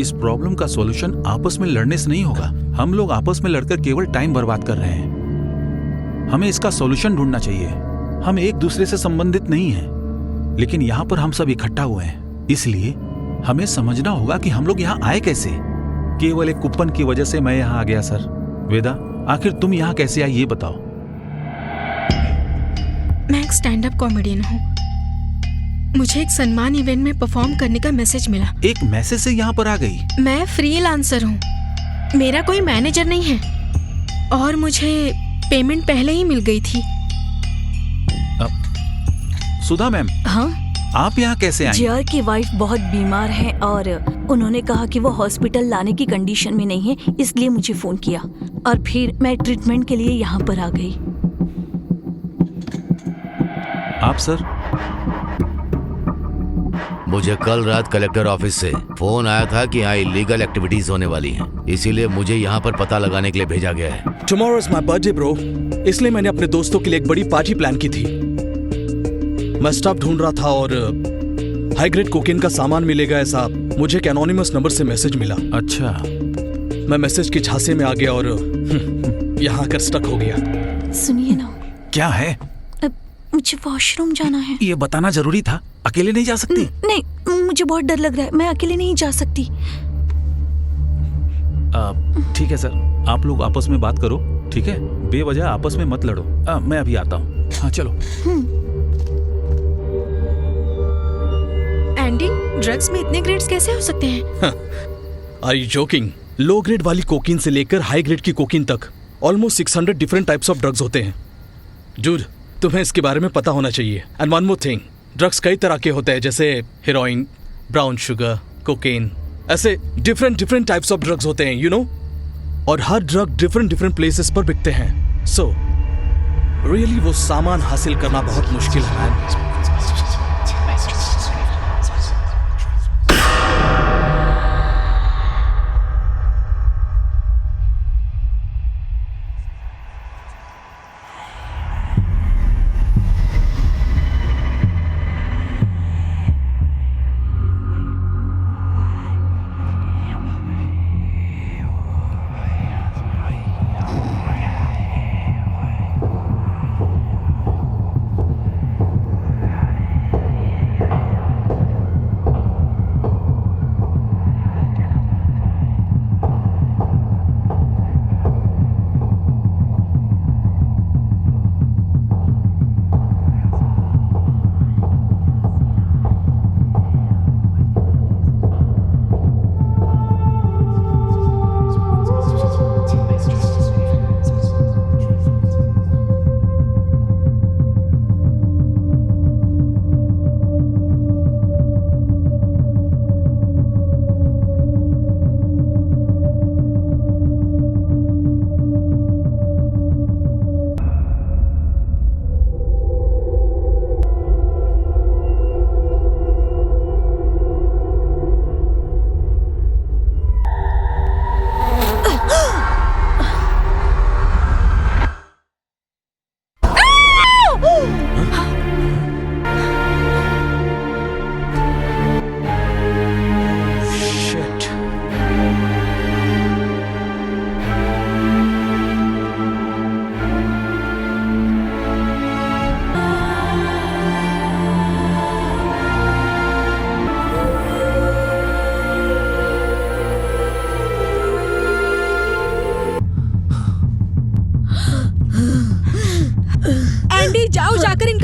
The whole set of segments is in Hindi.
इस प्रॉब्लम का सॉल्यूशन आपस में लड़ने से नहीं होगा। हम लोग आपस में लड़कर केवल टाइम बर्बाद कर रहे हैं। हमें इसका सॉल्यूशन ढूंढना चाहिए। हम एक दूसरे से संबंधित नहीं हैं, लेकिन यहाँ पर हम सब इकट्ठा हुए हैं, इसलिए हमें समझना होगा कि हम लोग यहाँ आए कैसे। केवल एक कूपन की वजह से मैं यहाँ आ गया सर। वेदा, आखिर तुम यहाँ कैसे आई ये बताओ। मैं एक स्टैंड अप कॉमेडियन हूँ। मुझे एक सम्मान इवेंट में परफॉर्म करने का मैसेज मिला। एक मैसेज से यहाँ पर आ गई? मैं फ्रीलांसर हूँ, मेरा कोई मैनेजर नहीं है और मुझे पेमेंट पहले ही मिल गई थी। सुधा मैम, हाँ, आप यहाँ कैसे आई? जियार की वाइफ बहुत बीमार है और उन्होंने कहा कि वो हॉस्पिटल लाने की कंडीशन में नहीं है, इसलिए मुझे फोन किया और फिर मैं ट्रीटमेंट के लिए यहाँ पर आ गई। आप सर? मुझे कल रात कलेक्टर ऑफिस से फोन आया था कि यहाँ इलीगल एक्टिविटीज होने वाली हैं, इसीलिए मुझे यहाँ पर पता लगाने के लिए भेजा गया है। Tomorrow is my birthday bro, इसलिए मैंने अपने दोस्तों के लिए एक बड़ी पार्टी प्लान की थी। मैं स्टफ ढूंढ रहा था और हाई ग्रेड कोकेन का सामान मिलेगा ऐसा मुझे एक एनोनिमस नंबर से मैसेज मिला। अच्छा। मैं मैसेज के झांसे में आ गया और यहाँ आकर स्टक हो गया। सुनिए ना। क्या है? मुझे वॉशरूम जाना है। ये बताना जरूरी था। अकेले नहीं जा सकती? नहीं, मुझे बहुत डर लग रहा है, मैं अकेले नहीं जा सकती। ठीक है सर, आप लोग आपस में बात करो, ठीक है? बेवजह आपस में मत लड़ो। मैं अभी आता हूँ। हाँ चलो। एंडी, ड्रग्स में इतने ग्रेड्स कैसे हो सकते हैं? Are you joking? Low grade वाली कोकीन से लेकर हाई ग्रेड की कोकीन तक almost 600 different types of drugs होते हैं। डूड, तुम्हें इसके बारे में पता होना चाहिए। And one more thing, drugs कई तरह के होते हैं, जैसे हेरोइन, ब्राउन शुगर, कोकेन, ऐसे डिफरेंट टाइप्स ऑफ ड्रग्स होते हैं, यू नो। और हर ड्रग डिफरेंट प्लेसेस पर बिकते हैं। सो रियली वो सामान हासिल करना बहुत मुश्किल है मैन।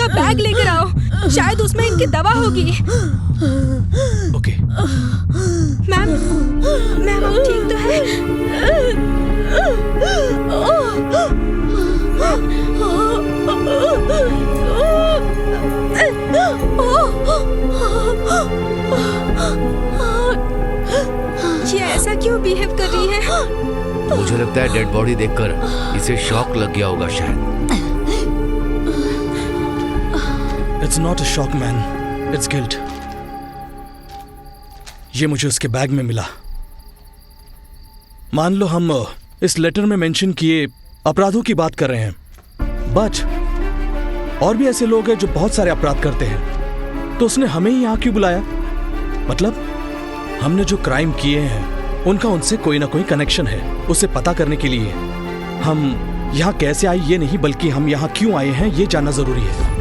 बैग लेकर आओ, शायद उसमें इनकी दवा होगी। ओके। मैम, आप ठीक तो है? ये ऐसा क्यों बिहेव कर रही है? मुझे लगता है डेड बॉडी देखकर इसे शॉक लग गया होगा शायद। It's not a shock, man. It's guilt. ये मुझे उसके बैग में मिला। मान लो हम इस लेटर में मेंशन किए अपराधों की बात कर रहे हैं, बट और भी ऐसे लोग हैं जो बहुत सारे अपराध करते हैं, तो उसने हमें ही यहाँ क्यों बुलाया? मतलब हमने जो क्राइम किए हैं उनका उनसे कोई ना कोई कनेक्शन है। उसे पता करने के लिए हम यहाँ कैसे आए ये नहीं, बल्कि हम यहाँ क्यों आए हैं ये जानना जरूरी है।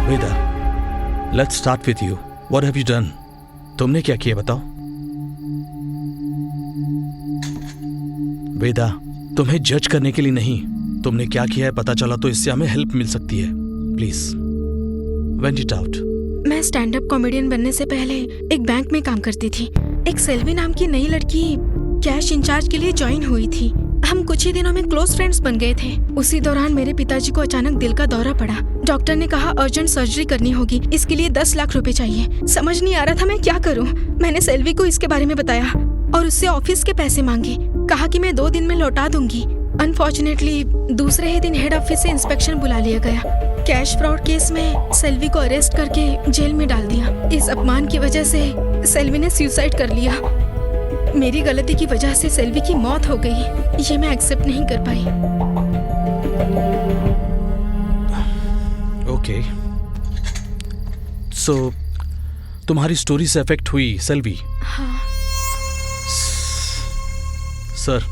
Veda, let's start with you. What have you done? तुमने क्या किया बताओ। वेदा, तुम्हें जज करने के लिए नहीं, तुमने क्या किया है पता चला तो इससे हमें हेल्प मिल सकती है। Please went it out. मैं स्टैंड अप कॉमेडियन बनने से पहले एक बैंक में काम करती थी। एक सेल्वी नाम की नई लड़की कैश इंचार्ज के लिए ज्वाइन हुई थी। हम कुछ ही दिनों में क्लोज फ्रेंड्स बन गए थे। उसी दौरान मेरे पिताजी को अचानक दिल का दौरा पड़ा। डॉक्टर ने कहा अर्जेंट सर्जरी करनी होगी, इसके लिए 10 लाख रुपए चाहिए। समझ नहीं आ रहा था मैं क्या करूं। मैंने सेल्वी को इसके बारे में बताया और उससे ऑफिस के पैसे मांगे। कहा कि मैं 2 दिन में लौटा दूंगी। अनफॉर्चुनेटली दूसरे ही दिन हेड ऑफिस से इंस्पेक्शन बुला लिया गया। कैश फ्रॉड केस में सेल्वी को अरेस्ट करके जेल में डाल दिया। इस अपमान की वजह से सेल्वी ने सुसाइड कर लिया। मेरी गलती की वजह से सेल्वी की मौत हो गई। ये मैं एक्सेप्ट नहीं कर पाई। ओके, सो तुम्हारी स्टोरी से अफेक्ट हुई सेल्वी? हाँ। सर,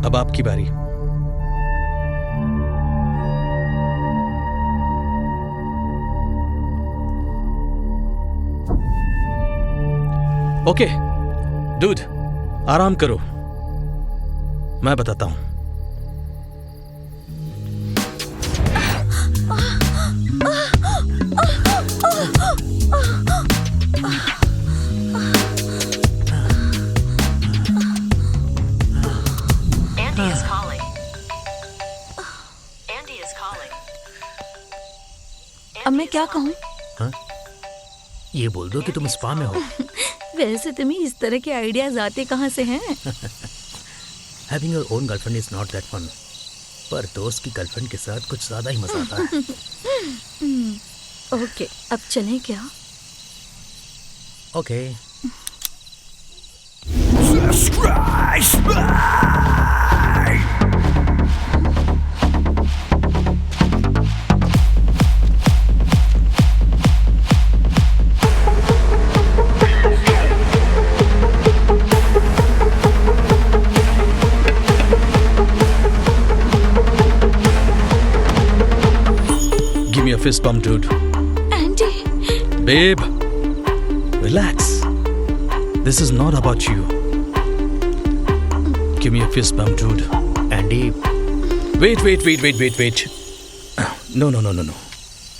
अब आपकी बारी। ओके डूड, आराम करो, मैं बताता हूं। अब मैं क्या कहूँ? ये बोल दो कि तुम स्पा में हो। वैसे तुम्हें इस तरह के आइडियाज आते कहाँ से हैं? Having your own girlfriend is not that fun. पर दोस्त की गर्लफ्रेंड के साथ कुछ ज्यादा ही मजा आता है। ओके, अब चलें क्या? Okay. Give me a fist bump, dude. Andy, Babe, relax. This is not about you. Give me a fist bump, dude. Andy, Wait. No.